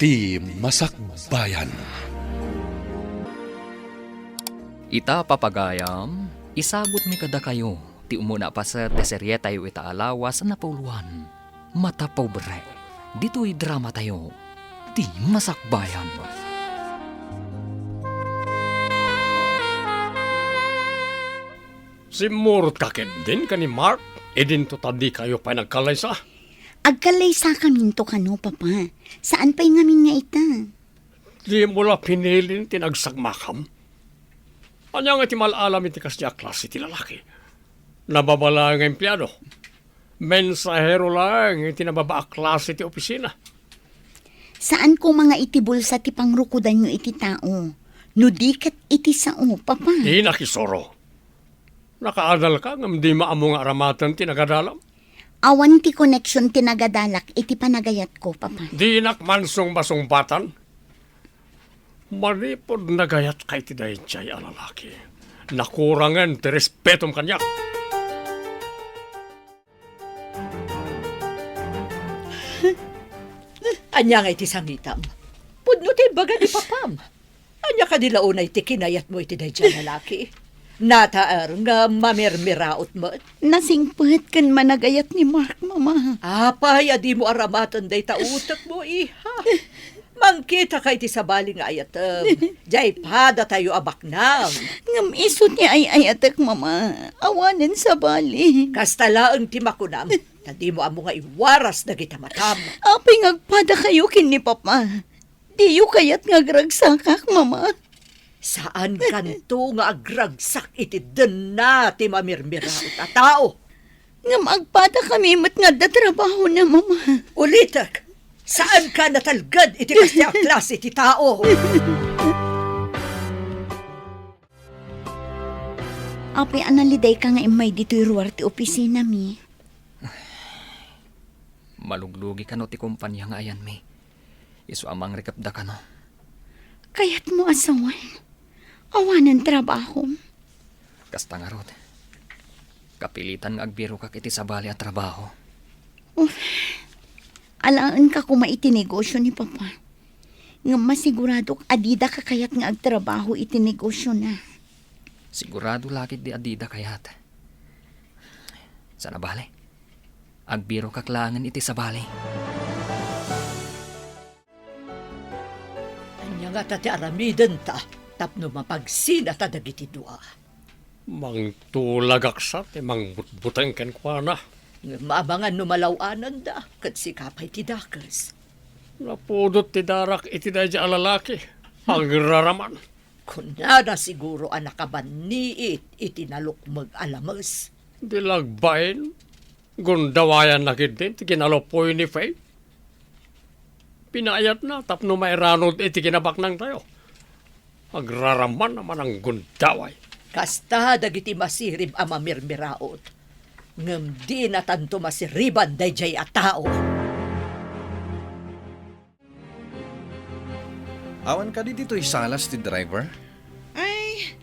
iti Masakbayan. Ita papagayam, isabot mi kada kayo, ti umuna pa sa teserye tayo itaalawas na pauluan. Mata pobre, dito'y drama tayo, ti Masakbayan. Simurot ka din ka ni Mark, edin to tadi kayo pa nagkalaysa. Agkalaysa kamin to kano, papa. Saan pa'y ngamin nga ita? Di mo la pinilin tinagsagmakam. Anya nga ti malalam iti kasya klase ti lalaki. Nababala nga empleyado. Mensahero lang iti nababa klase ti opisina. Saan ko mga itibul sa ti pangrukudan nyo iti tao? Nudikat iti sao, papa. Di nakisoro. Nakaadal ka ngam di maamo nga aramatan ti nagadalam. Awan ti connection tinagadalak iti panagayat ko, papa. Di nakmansong basongbatan. Maripod nagayat kay ti dayjay a lalaki. Nakurangan ti respetom kanya. Anya nga iti sangitam. Pudno ti baga ni papam. Anya ka nila unay ti kinayat mo iti dayjay lalaki. Nataar nga mamirmiraot mo. Nasingpet kan managayat ni Mark, mama. Apay, adi mo aramatan day tautak mo, iha. Mangkita kay ti sabali nga ayatem. Jay pada tayo abaknam. Ngam iso ni ay ayatek, mama. Awanin sa bali. Kastalaang ti makunam. Tadi mo amo nga iwaras na kita matam. Apay ngagpada kayo kin ni papa. Diyo kayat ngagragsakak, mama. Saan kanto nga agragsak iti den na ti mamirmiraot a tao? Ngam agpada kami mat nga da trabaho na, mama. Ulitak, saan ka natalgad iti kasya klase ti tao? Apay analiday ka nga imay dito'y ruwar ti opisina mi. Maluglugi ka no ti kumpanya nga ayan mi. Isu amang rekapda ka no. Kayat mo asawan. Awanan trabaho. Kasta nga rod. Kapilitan nga agbiro ka kiti sabali at trabaho. Alaan ka kung maitinegosyo ni papa. Nga masigurado adida ka kayat nga agtrabaho itinegosyo na. Sigurado lakit di adida kayat. Sana bale? Agbiro kaklangan iti sabali. Anya nga tati aramiden ta. Tapno mapagsina ta dagiti dua. Mang tulagaksat, mang butbutang ken kwa na. Maabangan numalawanan da, kat si kapay ti dakas. Napudot ti darak iti dayjay a lalaki. Agraraman. Kunada siguro anak kabaniit iti nalukmag alamas. Dilagbain. Gundawayan na din, ti kinalopoy ni Faye. Pinayat na, tapno mairanod iti kinabaknang tayo. Agraraman naman ang gundaway. Kasta dagiti masirib a mamirmiraot. Ngem di na tanto masiriban dayjay a tao. Awan ka di dito isalas ti driver? Ay,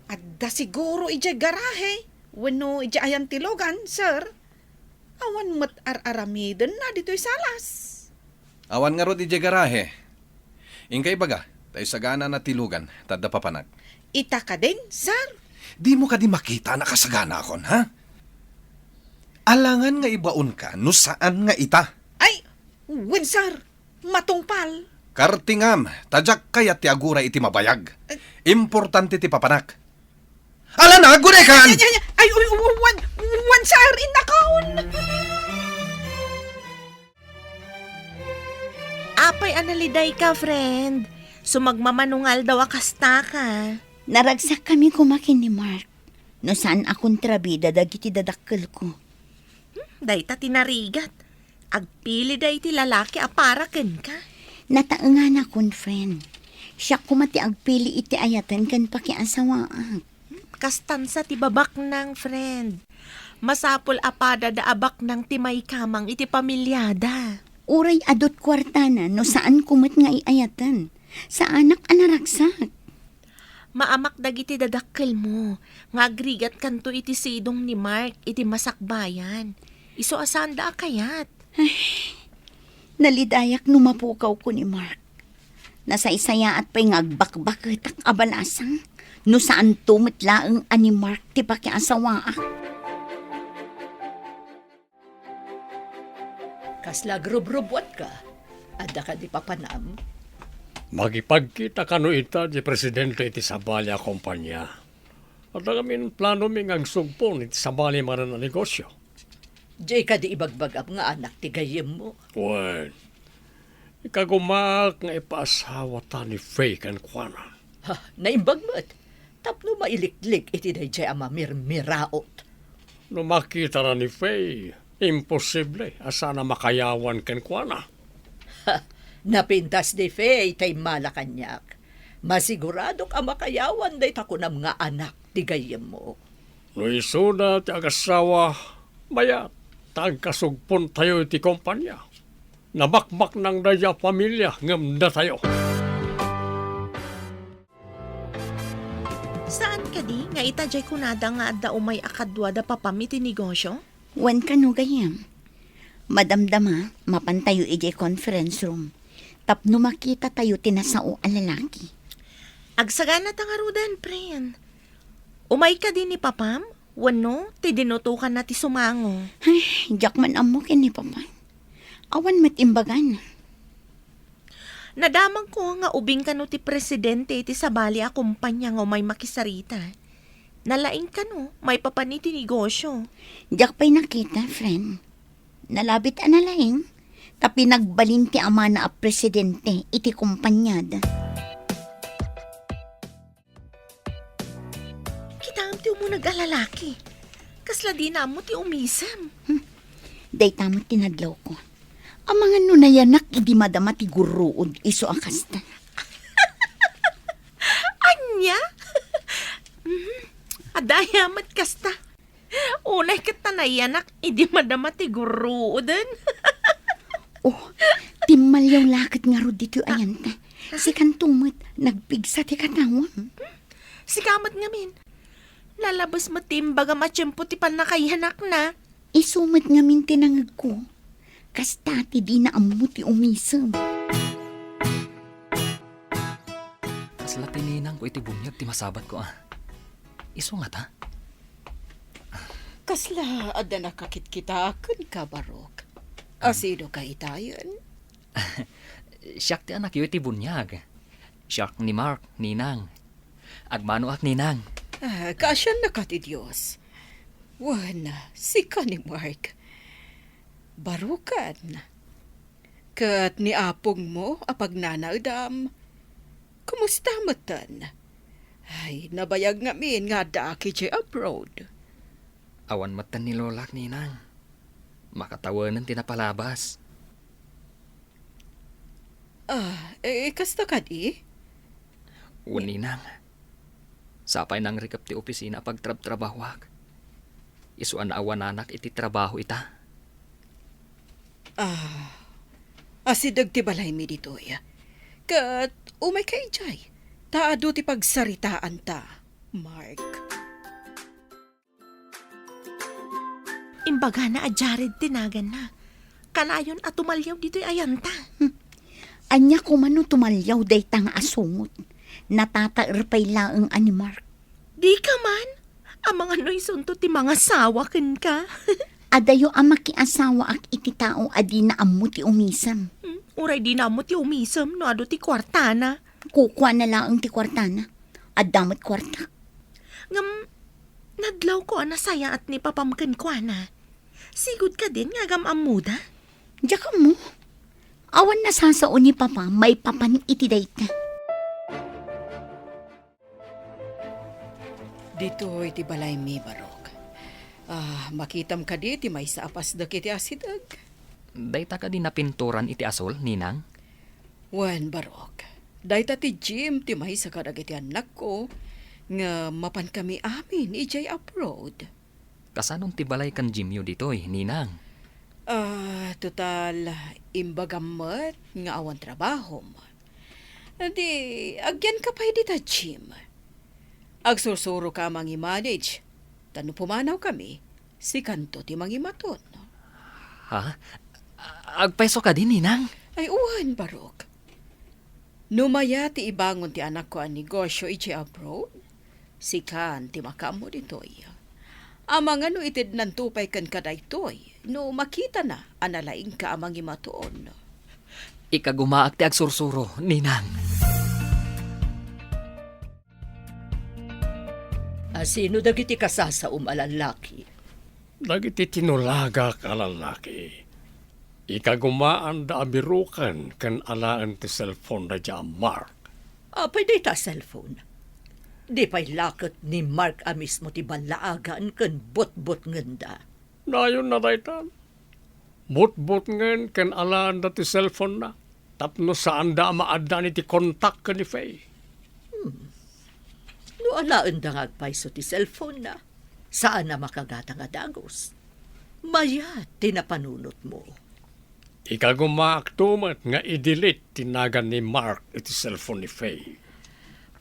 adda siguro ija garahe. Wano ija ayan tilogan, sir. Awan mat ar-aramiden na dito'y salas. Awan nga ro di garahe. Ingkay baga, tayo sagana na tilugan, tada papanak. Ita ka din, sir. Di mo ka di makita nakasagana akon, ha? Alangan nga ibaon ka, no saan nga ita? Ay, win, sir. Matungpal. Kartingam, tadyak kaya ti agura iti mabayag. Importante ti papanak. Ala na, gunekan! Ay, one, sir, inakaon. Apay analiday ka, friend. Sumagmamanungal daw akasta ka. Naragsak kami kumakin ni Mark. No saan akong trabida dagiti dadakkel ko. Dayta tinarigat. Agpili day ti lalaki aparaken ka. Nataengan akong friend. Siya kumati agpili iti ayatan kan pakiasawaak. Kastansa ti babak ng friend. Masapol apada da abak ng timay kamang iti pamilyada. Uray adot kwartana no saan kumat nga iayatan. Sa anak anaraksak. Maamak dagiti dadakkel mo. Nga agrigat kanto iti sidong ni Mark iti Masakbayan. Iso asanda kayat. Nalidayak numapukaw ko ni Mark. Nasa isaya at pa'y ngagbakbak tak abalasang. No saan tumitlaang ani Mark ti pakiasawa. Kasla grub-rubwat ka. Adda ka di papanam. Magipagkita ka no ita di presidente iti Sabali a kumpanya. At ang amin plano mi ngang sugpon iti Sabali maran na negosyo. Di ka di ibagbagap nga anak ti gayem mo. Wen, ikagumak nga ipaasawa ta ni Faye kan Kwana. Ha, naimbag mo't. Tapno mailiklik iti dayjay ama mirmiraot. No makita na ni Faye, imposible asa na makayawan kan Kwana. Ha, napintas di Faye tay malakanyak. Masiguradok ang makayawan day takunam nga anak ti gayem mo. No isuna ti agasawa, maya tagkasugpon tayo iti kumpanya. Nabakbak ng daya pamilya ngam na tayo. Saan ka di? Nga itajay kunada nga adda umay akadwa da papam iti negosyo? Wan ka no gayam. Madamdama, mapantayo iti conference room. Tapno makita tayo tinasao a lalaki. Agsagana tangarudan, pren. Umay ka din ni papam? Wano, ti dinutukan na ti sumango. Ay, jak man amo kin ni Papa. Awan matimbagan. Nadamang ko nga ubing ka no ti presidente iti sabali a kumpanya nga may makisarita. Nalaing ka no, may papaniti negosyo. Jak pa'y nakita, friend. Nalabit analaing. Tapi nagbalin ti ama na a presidente iti kumpanyada. Kita ti mo nag-alalaki. Kasla di na mo ti umisam. Day tamot tinadlaw ko. Ang mga nunayanak idi madama ti guruod iso akasta. Anya? Adayamat kasta. Unay katanayanak, idi madama ti guruodan. Oh, timalyaw lakit nga ro dito ayan ta. Si kantumot, nagpigsa ti katawan. Si kamat ngamin. Lalabas matimbaga matsyempo ti panakayanak na. Isumad nga min tinangag ko. Kasta ti di na amu ti umisam. Kasla tininang ko iti bunyag ti masabat ko Iso nga ta? Kasla adda nakakit-kita kun ka barok. Asido ka itayon? Siyak ti anak yu iti bunyag. Siyak ni Mark, ninang. Agmano ak ninang. Kasyan na ka ti Diyos. Wana, si ka ni Mark. Barukan. Kat ni apong mo apag nanaudam. Kumusta matan? Ay, nabayag nga min nga daki jay abroad. Awan matan ni lolak ninang. Makatawanan tinapalabas. Kasta ka di? Ninang. Sapay nang rikap ti opisina pagtrabtrabawag. Isuan na awan anak iti trabaho ita. Asidag ti balay mi dito ya. Kat umay kay jay. Taado ti pagsaritaan ta, Mark. Imbaga na a Jared tinagan na. Kanayon at tumalyaw dito'y ayanta. Anya ko mano tumalyaw day tang asungot. Natataerpay laang ani Mark. Di ka man. Ang mga noisunto ti mga sawa ken ka. Adayo ang makiasawa ak iti tao adi na amu ti umisam. Uray di na mo ti umisam no ado ti kwartana. Kukwa na laang ti kwartana. Adamot kwarta. Ngam, nadlaw ko anasaya at ni papamken kwa na. Sigud ka din nga gam amuda. Diya ka mo. Awan na sasao ni Papa, may papan iti dayta. Dito iti balay mi barok. Makitam ka di ti may sa apas da kiti asidag. Dayta ka din napinturan iti asol, ninang. Wan barok. Dayta ti Jim ti may sa kadag iti anak ko nga mapan kami amin ijay abroad. Kasanong tibalay kan Jimyo dito'y, ninang. Total imbagamat nga awan trabaho mo. Di, agyan ka pa di ta Jim. Agsursuro ka mangi-manage. Tano pumanaw kami, si kanto ti mangimaton. Ha? Agpeso ka din, ninang? Ay, uwan, barok. Numaya ti ibangon ti anak ko ang negosyo iti abroad. Sikan ti makamo ditoy. Amang ano itid nantupay kan kadaytoy. No makita na analaing ka amang imatuon. Ikagumaak ti agsursuro, ninang. Sino dagiti kasasaum alalaki? Dagiti tinulaga ka lalaki. Ikagumaan da abirukan kan alaan ti cellphone na dyan, Mark. Apay di ta cellphone. Di pa'y lakot ni Mark a mismo ti banlaagan kan bot-bot nganda. Nayon na daytan. Bot-bot ngen kan alaan da ti cellphone na. Tapno saan da maadda ni ti kontak ka ni Faye. No alaan da ngagpaiso ti cellphone na. Saan na makagata nga dagos? Maya, tinapanunot mo. Ikagumaak tumat nga i-delete tinagan ni Mark iti cellphone ni Faye.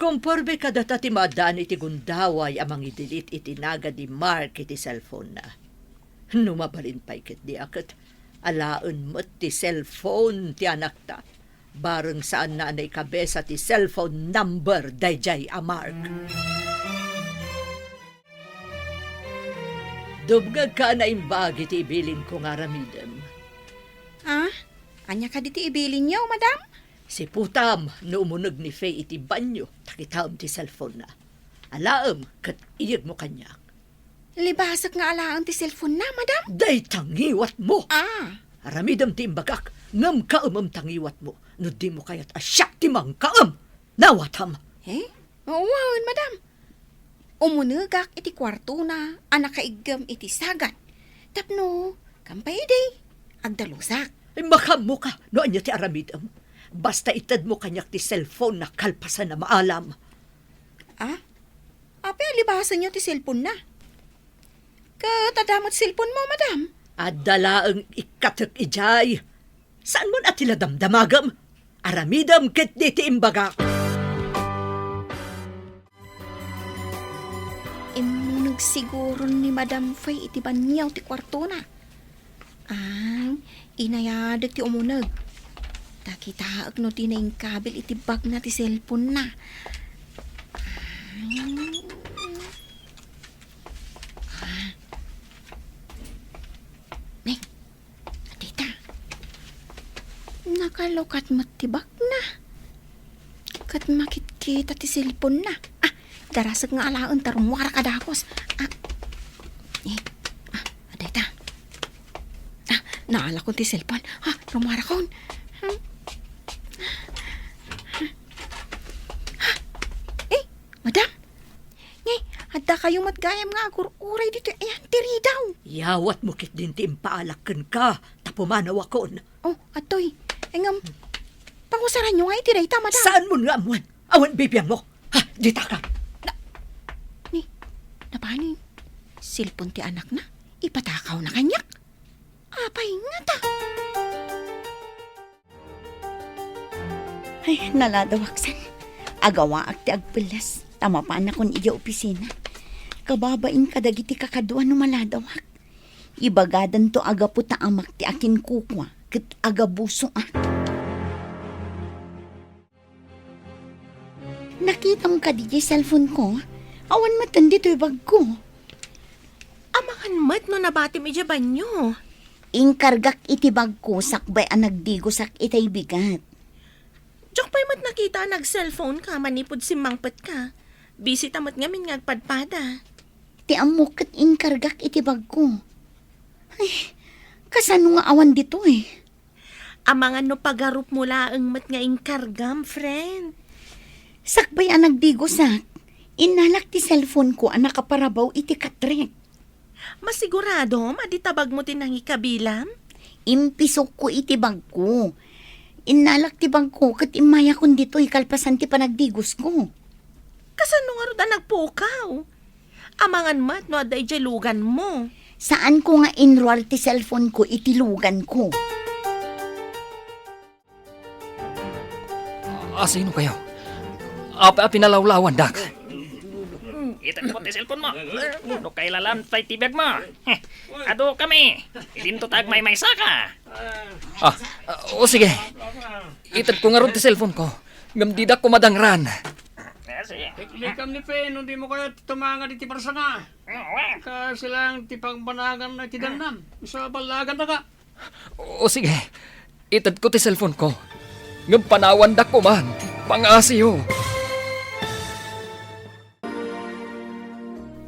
Kumporbe kadata ti madan iti gundaway amang idilit itinaga di Mark iti cellphone na. Numabalin pa ikit di akit. Alaan mo't ti cellphone ti anak ta. Bareng saan na anay kabesa ti cellphone number dayjay a Mark. Dubgag ka na imbagi ti ibilin ko nga ramidem. Anya ka diti ibilin niyo, madam? Si Putam, no umunog ni Faye iti banyo, takitam ti cellphone na. Alaam, kat iyag mo kanyak. Libasak nga alaan ti cellphone na, madam? Day tangiwat mo! Ah, Aramidam ti imbagak, ngam kaamam tangiwat mo, no di mo kayat asyak ti mang kaam! Nawatam! Wow, madam. Umunugak iti kwarto na, anak kaigam iti sagat. Tapno, kampay day, agdalusak. Ay makam mo ka, no anya ti aramidam. Basta itad mo kanyak ti cellphone na kalpasan na maalam. Ape, libasan niyo ti cellphone na. Katadamat cellphone mo, madam. At dalaang ikatak ijay. Saan mo na tila damdamagam? Aramidam ket di ti imbagak. Imunag siguro ni Madam Faye iti banyaw ti kwarto na. Inayadag ti umunag. Takitaag no ti naing kabil iti bag na ti cellphone na. Tita. Nakalukat mo ti bag na. Kat makit-kita ti cellphone na. Darasag nga alaon tarumwara ka dakos. Adeta. Naala ko ti cellphone. Rumwara ko. Madam. Adda kayo matgayam nga agur-uray dito. Ayan, tiri daw. Yawat mo kit din ti impaalakan ka. Tapumanaw akon. Atoy. Engam, pangusaran nyo nga itiray ta, madam. Saan mo nga amuan? Awan bibiyang mo. Dita ka. Napani? Silpon ti anak na? Ipatakaw na kanyak? Apay nga ta. Ay, naladawaksan. Agawa ak ti agpilas. Tama pa na kon iya opisina. Kababain kadagiti kakaduan no maladawak. Ibagadan to aga puta amak ti akin kukwa. Ket aga buso Nakita mo ka di cellphone ko. Awan matan dito bag ko. Amakan mat no nabati mi dya banyo. Ingkargak iti bag ko sakbay ang nagdigo sak itay bigat. Jok pa'y mat nakita nag-cellphone ka, manipod si mangpet ka. Busy tamat ngamin ngagpadpada. Ti amok kat ingkargak iti bag ko. Ay, kasano nga awan dito eh. Amangan no pagarup mula ang mat nga ingkargam, friend. Sakbay ang nagdigo sak. Inalak ti cellphone ko ang nakaparabaw iti katrek. Masigurado, maditabag mo tinangi kabilam? Impisok ko iti bag ko. Inalak ti bag ko kat imaya kun dito ikalpasan ti panagdigos ko. Kasano nga rin nagpukaw? Amangan mat no aday lugan mo. Saan ko nga enroll ti cellphone ko itilugan ko? Sino kayo? Pinalawlawan, Dak. Itan mo ti cellphone mo. No kailalan tay tibag mo. Ado kami. Idinto tag may saka. O sige. Itan ko nga ron ti cellphone ko. ngam di da ko madangran. Iklikam ni Pen, hindi mo kaya tumanga di tiparsa nga. Kasi lang tipang panagan na tidanam. Sa balagan na ka. O sige, itad ko ti cellphone ko. Ngam panawan da ko man, pangasiyo.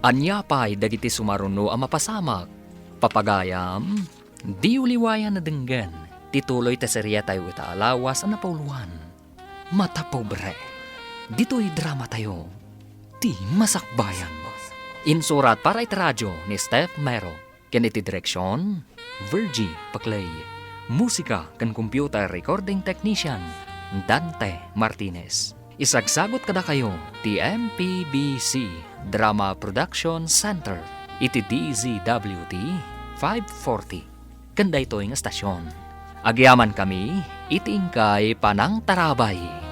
Anya pa'y dagiti sumaruno ang mapasamak. Papagayam, di uliwayan na denggan. Tituloy ta serya tayo itaalawas ang napauluan. Mata pobre. Dito'y drama tayo. Ti masakbayan. Insurat para itaradyo ni Steph Mero. Kiniti direksyon, Virgie Paclay. Musika kan computer recording technician, Dante Martinez. Isagsagot kada kayo, ti MPBC Drama Production Center. Iti DZWT 540. Kanda ito yung estasyon. Agyaman kami, itingkay panang tarabay.